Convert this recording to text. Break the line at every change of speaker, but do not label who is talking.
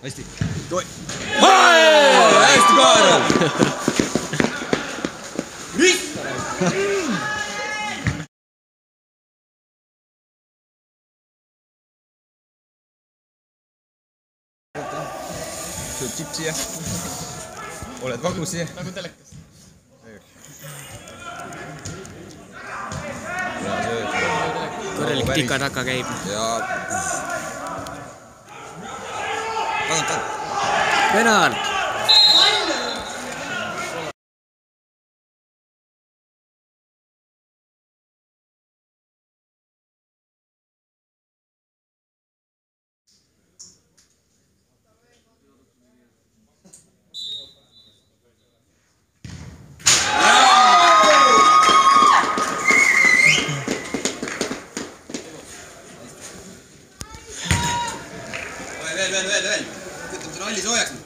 hästi. Hästi Kaarel! Mis? Sööd chipsi ja oled vagusi.
Nagu telekas. Korralik tika-taka käib.
Ja... Tagant.
Penal!
Veel. Kütame selle halli soojaks.